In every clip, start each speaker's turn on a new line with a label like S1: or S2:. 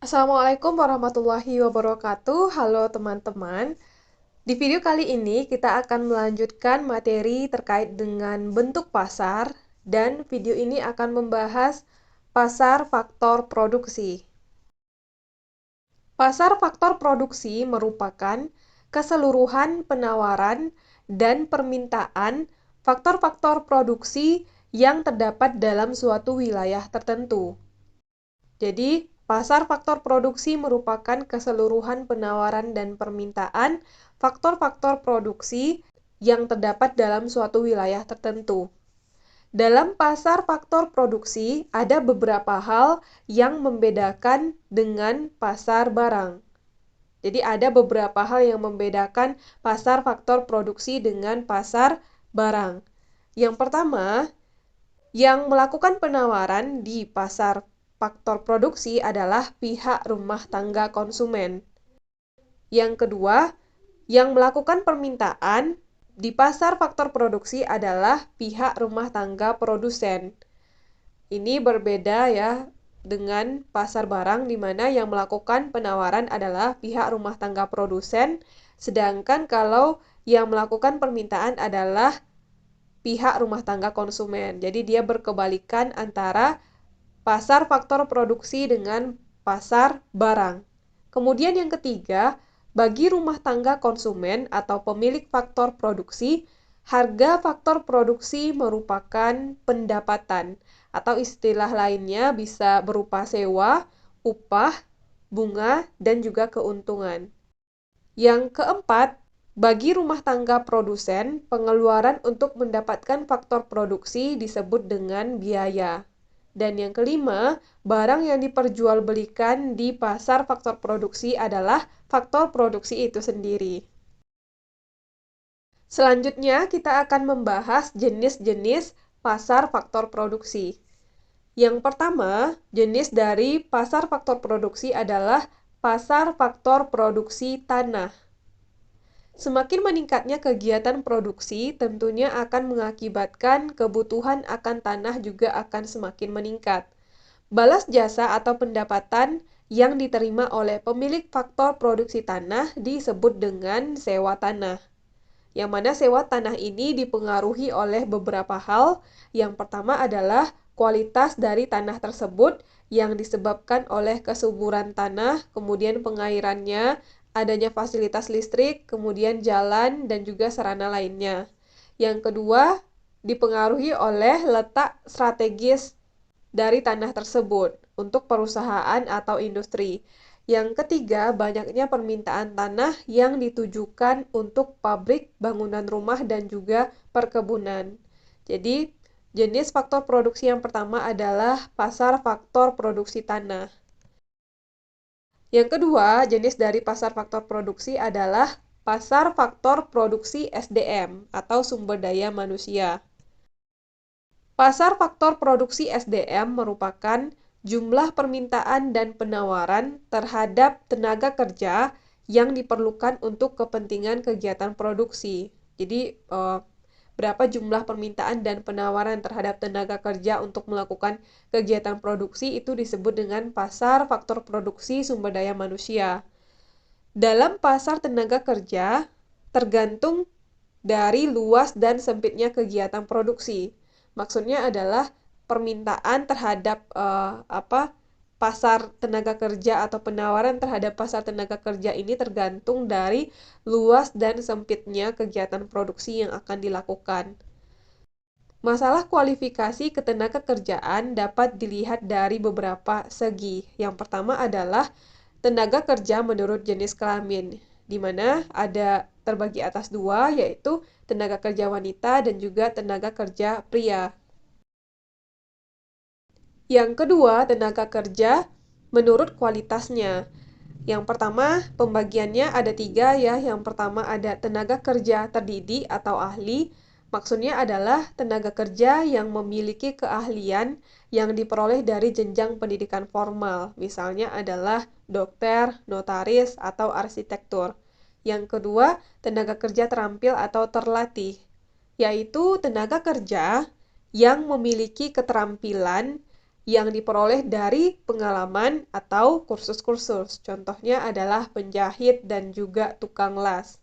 S1: Assalamualaikum warahmatullahi wabarakatuh. Halo teman-teman. Di video kali ini kita akan melanjutkan materi terkait dengan bentuk pasar dan video ini akan membahas pasar faktor produksi. Pasar faktor produksi merupakan keseluruhan penawaran dan permintaan faktor-faktor produksi yang terdapat dalam suatu wilayah tertentu. Jadi, pasar faktor produksi merupakan keseluruhan penawaran dan permintaan faktor-faktor produksi yang terdapat dalam suatu wilayah tertentu. Dalam pasar faktor produksi, ada beberapa hal yang membedakan dengan pasar barang. Jadi, ada beberapa hal yang membedakan pasar faktor produksi dengan pasar barang. Yang pertama, yang melakukan penawaran di pasar faktor produksi adalah pihak rumah tangga konsumen. Yang kedua, yang melakukan permintaan di pasar faktor produksi adalah pihak rumah tangga produsen. Ini berbeda ya dengan pasar barang di mana yang melakukan penawaran adalah pihak rumah tangga produsen, sedangkan kalau yang melakukan permintaan adalah pihak rumah tangga konsumen. Jadi dia berkebalikan antara pasar faktor produksi dengan pasar barang. Kemudian yang ketiga, bagi rumah tangga konsumen atau pemilik faktor produksi, harga faktor produksi merupakan pendapatan atau istilah lainnya bisa berupa sewa, upah, bunga, dan juga keuntungan. Yang keempat, bagi rumah tangga produsen, pengeluaran untuk mendapatkan faktor produksi disebut dengan biaya. Dan yang kelima, barang yang diperjualbelikan di pasar faktor produksi adalah faktor produksi itu sendiri. Selanjutnya, kita akan membahas jenis-jenis pasar faktor produksi. Yang pertama, jenis dari pasar faktor produksi adalah pasar faktor produksi tanah. Semakin meningkatnya kegiatan produksi, tentunya akan mengakibatkan kebutuhan akan tanah juga akan semakin meningkat. Balas jasa atau pendapatan yang diterima oleh pemilik faktor produksi tanah disebut dengan sewa tanah. Yang mana sewa tanah ini dipengaruhi oleh beberapa hal. Yang pertama adalah kualitas dari tanah tersebut yang disebabkan oleh kesuburan tanah, kemudian pengairannya, adanya fasilitas listrik, kemudian jalan, dan juga sarana lainnya. Yang kedua, dipengaruhi oleh letak strategis dari tanah tersebut untuk perusahaan atau industri. Yang ketiga, banyaknya permintaan tanah yang ditujukan untuk pabrik, bangunan rumah, dan juga perkebunan. Jadi, jenis faktor produksi yang pertama adalah pasar faktor produksi tanah. Yang kedua, jenis dari pasar faktor produksi adalah pasar faktor produksi SDM atau sumber daya manusia. Pasar faktor produksi SDM merupakan jumlah permintaan dan penawaran terhadap tenaga kerja yang diperlukan untuk kepentingan kegiatan produksi. Jadi, berapa jumlah permintaan dan penawaran terhadap tenaga kerja untuk melakukan kegiatan produksi itu disebut dengan pasar faktor produksi sumber daya manusia. Dalam pasar tenaga kerja, tergantung dari luas dan sempitnya kegiatan produksi. Maksudnya adalah permintaan terhadap pasar tenaga kerja atau penawaran terhadap pasar tenaga kerja ini tergantung dari luas dan sempitnya kegiatan produksi yang akan dilakukan. Masalah kualifikasi ketenaga kerjaan dapat dilihat dari beberapa segi. Yang pertama adalah tenaga kerja menurut jenis kelamin, di mana ada terbagi atas dua, yaitu tenaga kerja wanita dan juga tenaga kerja pria. Yang kedua, tenaga kerja menurut kualitasnya. Yang pertama, pembagiannya ada tiga ya. Yang pertama ada tenaga kerja terdidik atau ahli. Maksudnya adalah tenaga kerja yang memiliki keahlian yang diperoleh dari jenjang pendidikan formal. Misalnya adalah dokter, notaris, atau arsitektur. Yang kedua, tenaga kerja terampil atau terlatih, yaitu tenaga kerja yang memiliki keterampilan yang diperoleh dari pengalaman atau kursus-kursus. Contohnya adalah penjahit dan juga tukang las.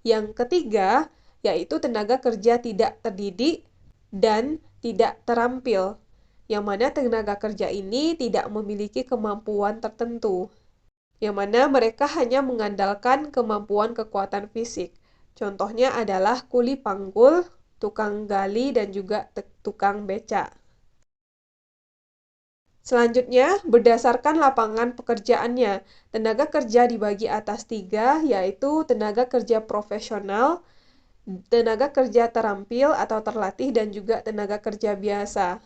S1: Yang ketiga, yaitu tenaga kerja tidak terdidik dan tidak terampil, yang mana tenaga kerja ini tidak memiliki kemampuan tertentu, yang mana mereka hanya mengandalkan kemampuan kekuatan fisik. Contohnya adalah kuli panggul, tukang gali, dan juga tukang beca. Selanjutnya, berdasarkan lapangan pekerjaannya, tenaga kerja dibagi atas 3, yaitu tenaga kerja profesional, tenaga kerja terampil atau terlatih, dan juga tenaga kerja biasa.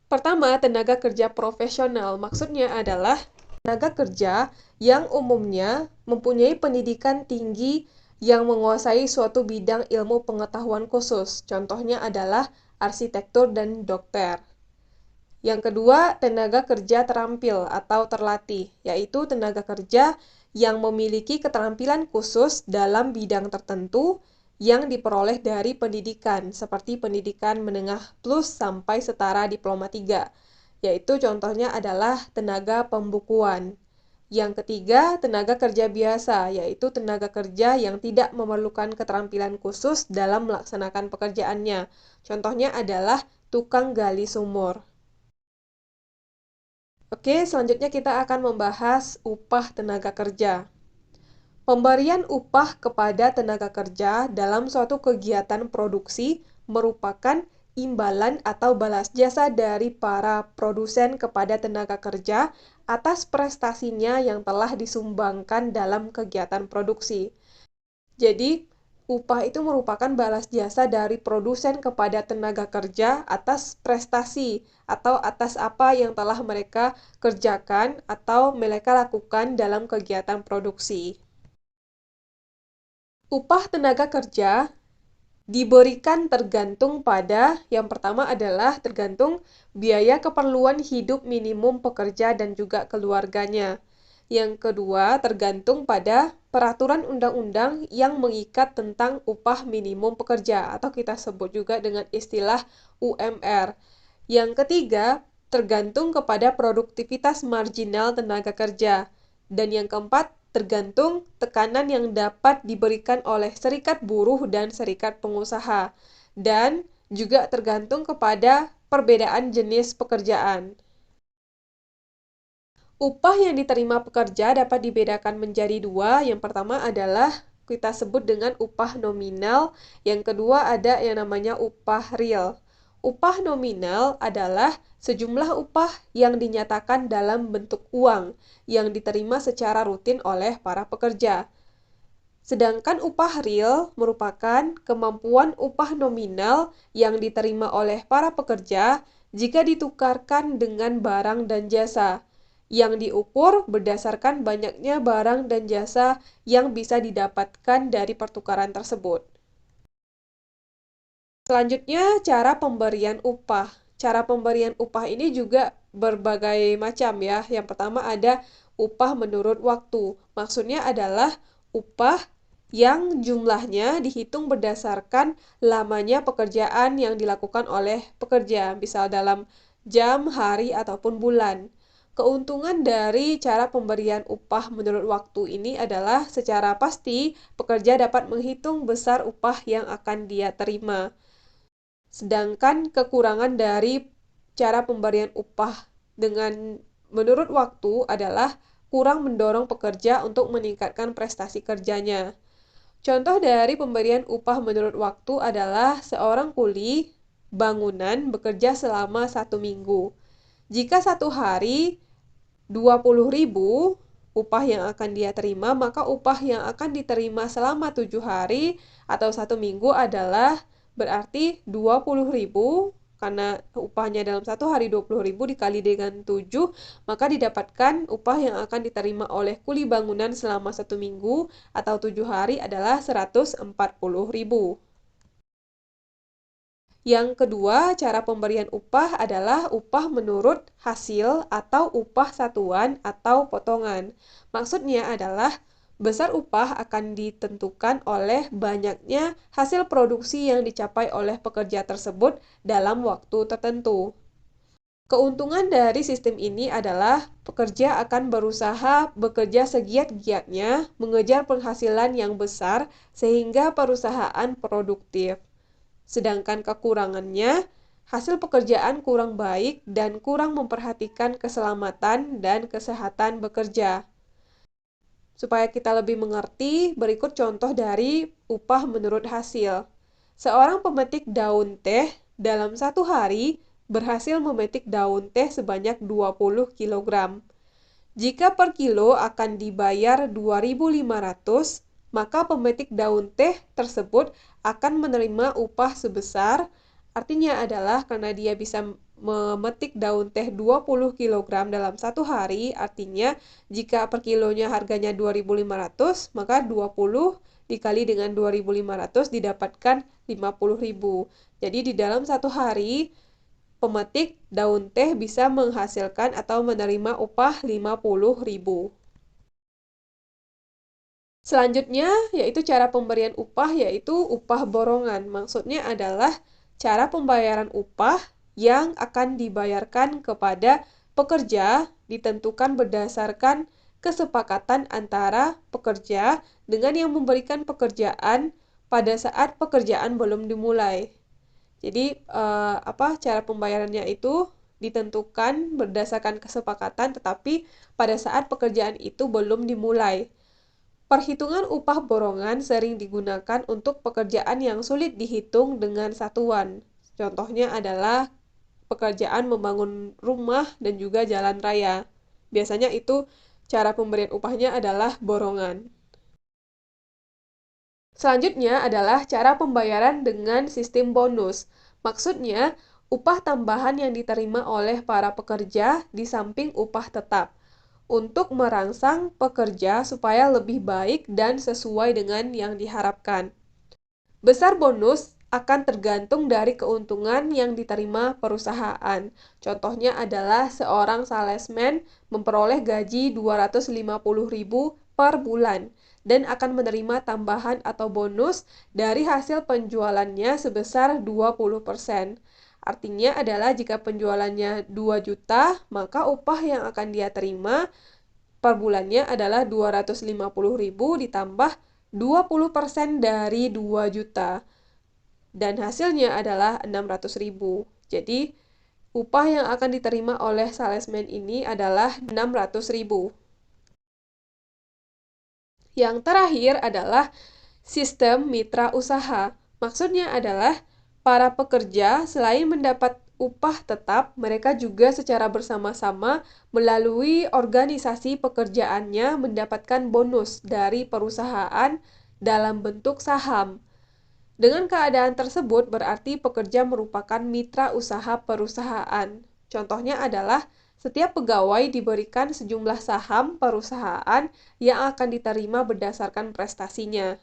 S1: Pertama, tenaga kerja profesional maksudnya adalah tenaga kerja yang umumnya mempunyai pendidikan tinggi yang menguasai suatu bidang ilmu pengetahuan khusus. Contohnya adalah arsitektur dan dokter. Yang kedua, tenaga kerja terampil atau terlatih, yaitu tenaga kerja yang memiliki keterampilan khusus dalam bidang tertentu yang diperoleh dari pendidikan, seperti pendidikan menengah plus sampai setara diploma 3, yaitu contohnya adalah tenaga pembukuan. Yang ketiga, tenaga kerja biasa, yaitu tenaga kerja yang tidak memerlukan keterampilan khusus dalam melaksanakan pekerjaannya. Contohnya adalah tukang gali sumur. Oke, selanjutnya kita akan membahas upah tenaga kerja. Pemberian upah kepada tenaga kerja dalam suatu kegiatan produksi merupakan imbalan atau balas jasa dari para produsen kepada tenaga kerja atas prestasinya yang telah disumbangkan dalam kegiatan produksi. Jadi, upah itu merupakan balas jasa dari produsen kepada tenaga kerja atas prestasi atau atas apa yang telah mereka kerjakan atau mereka lakukan dalam kegiatan produksi. Upah tenaga kerja diberikan tergantung pada, yang pertama adalah tergantung biaya keperluan hidup minimum pekerja dan juga keluarganya. Yang kedua, tergantung pada peraturan undang-undang yang mengikat tentang upah minimum pekerja atau kita sebut juga dengan istilah UMR. Yang ketiga, tergantung kepada produktivitas marginal tenaga kerja. Dan yang keempat, tergantung tekanan yang dapat diberikan oleh serikat buruh dan serikat pengusaha. Dan juga tergantung kepada perbedaan jenis pekerjaan. Upah yang diterima pekerja dapat dibedakan menjadi dua. Yang pertama adalah kita sebut dengan upah nominal. Yang kedua ada yang namanya upah real. Upah nominal adalah sejumlah upah yang dinyatakan dalam bentuk uang yang diterima secara rutin oleh para pekerja. Sedangkan upah real merupakan kemampuan upah nominal yang diterima oleh para pekerja jika ditukarkan dengan barang dan jasa, yang diukur berdasarkan banyaknya barang dan jasa yang bisa didapatkan dari pertukaran tersebut. Selanjutnya, cara pemberian upah. Cara pemberian upah ini juga berbagai macam ya. Yang pertama ada upah menurut waktu. Maksudnya adalah upah yang jumlahnya dihitung berdasarkan lamanya pekerjaan yang dilakukan oleh pekerja, misal dalam jam, hari, ataupun bulan. Keuntungan dari cara pemberian upah menurut waktu ini adalah secara pasti pekerja dapat menghitung besar upah yang akan dia terima. Sedangkan kekurangan dari cara pemberian upah dengan menurut waktu adalah kurang mendorong pekerja untuk meningkatkan prestasi kerjanya. Contoh dari pemberian upah menurut waktu adalah seorang kuli bangunan bekerja selama 1 minggu. Jika 1 hari 20.000 upah yang akan dia terima, maka upah yang akan diterima selama 7 hari atau 1 minggu adalah berarti 20.000, karena upahnya dalam 1 hari 20.000 dikali dengan 7, maka didapatkan upah yang akan diterima oleh kuli bangunan selama 1 minggu atau 7 hari adalah 140.000. Yang kedua, cara pemberian upah adalah upah menurut hasil atau upah satuan atau potongan. Maksudnya adalah besar upah akan ditentukan oleh banyaknya hasil produksi yang dicapai oleh pekerja tersebut dalam waktu tertentu. Keuntungan dari sistem ini adalah pekerja akan bekerja segiat-giatnya, mengejar penghasilan yang besar sehingga perusahaan produktif. Sedangkan kekurangannya, hasil pekerjaan kurang baik dan kurang memperhatikan keselamatan dan kesehatan bekerja. Supaya kita lebih mengerti, berikut contoh dari upah menurut hasil. Seorang pemetik daun teh dalam satu hari berhasil memetik daun teh sebanyak 20 kg. Jika per kilo akan dibayar 2.500, maka pemetik daun teh tersebut akan menerima upah sebesar, artinya adalah karena dia bisa memetik daun teh 20 kg dalam satu hari, artinya jika per kilonya harganya 2.500, maka 20 dikali dengan 2.500 didapatkan 50.000. Jadi di dalam satu hari, pemetik daun teh bisa menghasilkan atau menerima upah 50.000. Selanjutnya, yaitu cara pemberian upah, yaitu upah borongan. Maksudnya adalah cara pembayaran upah yang akan dibayarkan kepada pekerja ditentukan berdasarkan kesepakatan antara pekerja dengan yang memberikan pekerjaan pada saat pekerjaan belum dimulai. Jadi cara pembayarannya itu ditentukan berdasarkan kesepakatan, tetapi pada saat pekerjaan itu belum dimulai. Perhitungan upah borongan sering digunakan untuk pekerjaan yang sulit dihitung dengan satuan. Contohnya adalah pekerjaan membangun rumah dan juga jalan raya. Biasanya itu cara pemberian upahnya adalah borongan. Selanjutnya adalah cara pembayaran dengan sistem bonus. Maksudnya, upah tambahan yang diterima oleh para pekerja di samping upah tetap untuk merangsang pekerja supaya lebih baik dan sesuai dengan yang diharapkan. Besar bonus akan tergantung dari keuntungan yang diterima perusahaan. Contohnya adalah seorang salesman memperoleh gaji 250.000 per bulan dan akan menerima tambahan atau bonus dari hasil penjualannya sebesar 20%. Artinya adalah jika penjualannya 2 juta, maka upah yang akan dia terima per bulannya adalah 250.000 ditambah 20% dari 2 juta. Dan hasilnya adalah 600.000. Jadi, upah yang akan diterima oleh salesman ini adalah 600.000. Yang terakhir adalah sistem mitra usaha. Maksudnya adalah para pekerja selain mendapat upah tetap, mereka juga secara bersama-sama melalui organisasi pekerjaannya mendapatkan bonus dari perusahaan dalam bentuk saham. Dengan keadaan tersebut berarti pekerja merupakan mitra usaha perusahaan. Contohnya adalah setiap pegawai diberikan sejumlah saham perusahaan yang akan diterima berdasarkan prestasinya.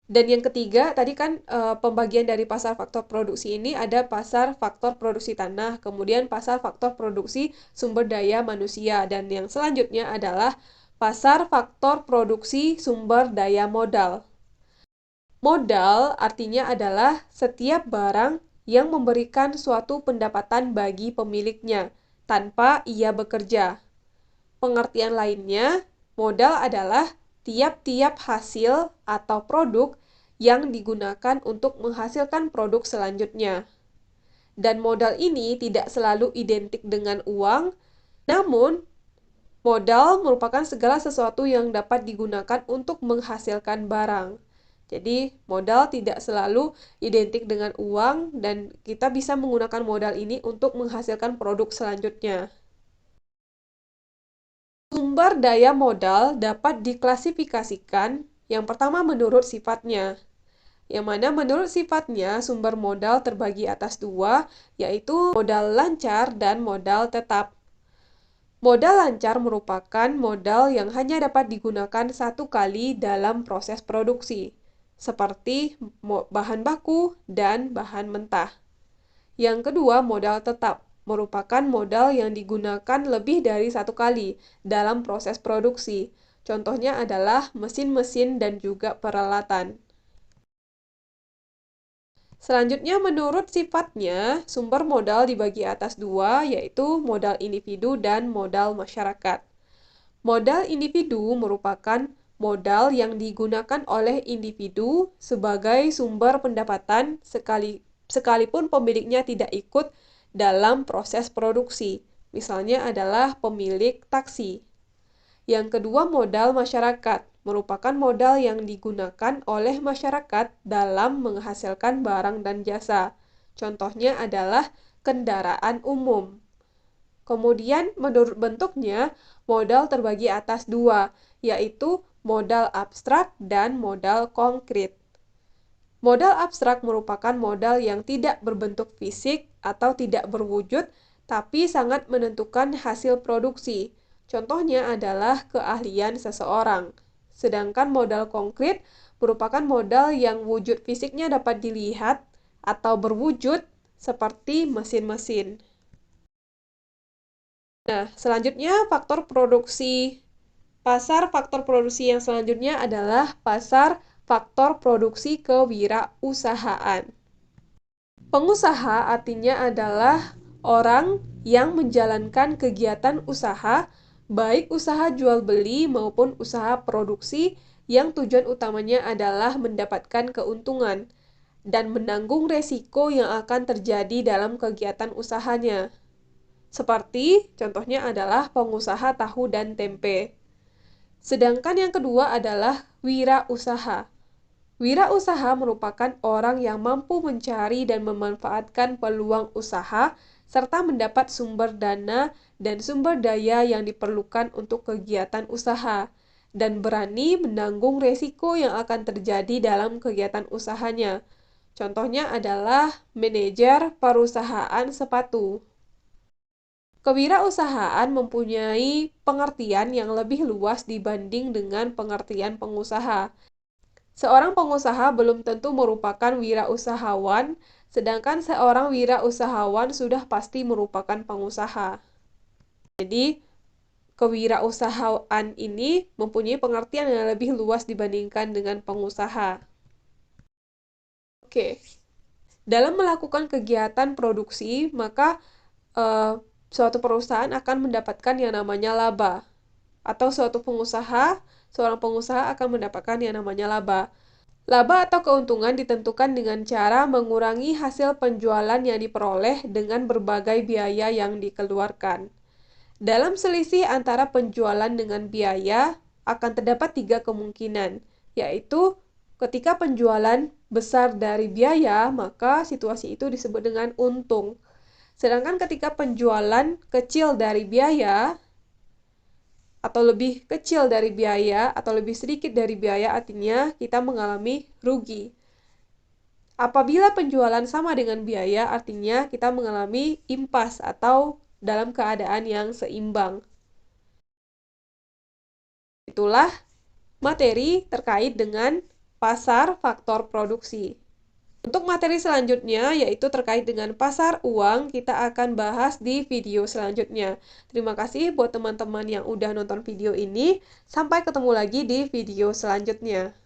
S1: Dan yang ketiga, tadi kan pembagian dari pasar faktor produksi ini ada pasar faktor produksi tanah, kemudian pasar faktor produksi sumber daya manusia, dan yang selanjutnya adalah pasar faktor produksi sumber daya modal. Modal artinya adalah setiap barang yang memberikan suatu pendapatan bagi pemiliknya tanpa ia bekerja. Pengertian lainnya, modal adalah tiap-tiap hasil atau produk yang digunakan untuk menghasilkan produk selanjutnya. Dan modal ini tidak selalu identik dengan uang, namun modal merupakan segala sesuatu yang dapat digunakan untuk menghasilkan barang. Jadi, modal tidak selalu identik dengan uang dan kita bisa menggunakan modal ini untuk menghasilkan produk selanjutnya. Sumber daya modal dapat diklasifikasikan yang pertama menurut sifatnya. Yang mana menurut sifatnya sumber modal terbagi atas dua, yaitu modal lancar dan modal tetap. Modal lancar merupakan modal yang hanya dapat digunakan satu kali dalam proses produksi, seperti bahan baku dan bahan mentah. Yang kedua, modal tetap merupakan modal yang digunakan lebih dari satu kali dalam proses produksi. Contohnya adalah mesin-mesin dan juga peralatan. Selanjutnya, menurut sifatnya, sumber modal dibagi atas dua, yaitu modal individu dan modal masyarakat. Modal individu merupakan modal yang digunakan oleh individu sebagai sumber pendapatan sekalipun pemiliknya tidak ikut dalam proses produksi. Misalnya adalah pemilik taksi. Yang kedua, modal masyarakat merupakan modal yang digunakan oleh masyarakat dalam menghasilkan barang dan jasa. Contohnya adalah kendaraan umum. Kemudian, menurut bentuknya, modal terbagi atas dua, yaitu modal abstrak dan modal konkret. Modal abstrak merupakan modal yang tidak berbentuk fisik atau tidak berwujud, tapi sangat menentukan hasil produksi. Contohnya adalah keahlian seseorang. Sedangkan modal konkret merupakan modal yang wujud fisiknya dapat dilihat atau berwujud seperti mesin-mesin. Nah, selanjutnya faktor produksi. Faktor produksi yang selanjutnya adalah pasar faktor produksi kewirausahaan. Pengusaha artinya adalah orang yang menjalankan kegiatan usaha, baik usaha jual beli maupun usaha produksi yang tujuan utamanya adalah mendapatkan keuntungan dan menanggung resiko yang akan terjadi dalam kegiatan usahanya. Seperti contohnya adalah pengusaha tahu dan tempe. Sedangkan yang kedua adalah wirausaha. Wirausaha merupakan orang yang mampu mencari dan memanfaatkan peluang usaha serta mendapat sumber dana dan sumber daya yang diperlukan untuk kegiatan usaha dan berani menanggung resiko yang akan terjadi dalam kegiatan usahanya. Contohnya adalah manajer perusahaan sepatu. Kewirausahaan mempunyai pengertian yang lebih luas dibanding dengan pengertian pengusaha. Seorang pengusaha belum tentu merupakan wirausahawan, sedangkan seorang wirausahawan sudah pasti merupakan pengusaha. Jadi, kewirausahaan ini mempunyai pengertian yang lebih luas dibandingkan dengan pengusaha. Oke, dalam melakukan kegiatan produksi, maka suatu perusahaan akan mendapatkan yang namanya laba. Atau seorang pengusaha akan mendapatkan yang namanya laba. Laba atau keuntungan ditentukan dengan cara mengurangi hasil penjualan yang diperoleh dengan berbagai biaya yang dikeluarkan. Dalam selisih antara penjualan dengan biaya, akan terdapat 3 kemungkinan, yaitu ketika penjualan besar dari biaya, maka situasi itu disebut dengan untung. Sedangkan ketika penjualan kecil dari biaya, atau lebih kecil dari biaya, atau lebih sedikit dari biaya, artinya kita mengalami rugi. Apabila penjualan sama dengan biaya, artinya kita mengalami impas atau dalam keadaan yang seimbang. Itulah materi terkait dengan pasar faktor produksi. Untuk materi selanjutnya, yaitu terkait dengan pasar uang, kita akan bahas di video selanjutnya. Terima kasih buat teman-teman yang udah nonton video ini. Sampai ketemu lagi di video selanjutnya.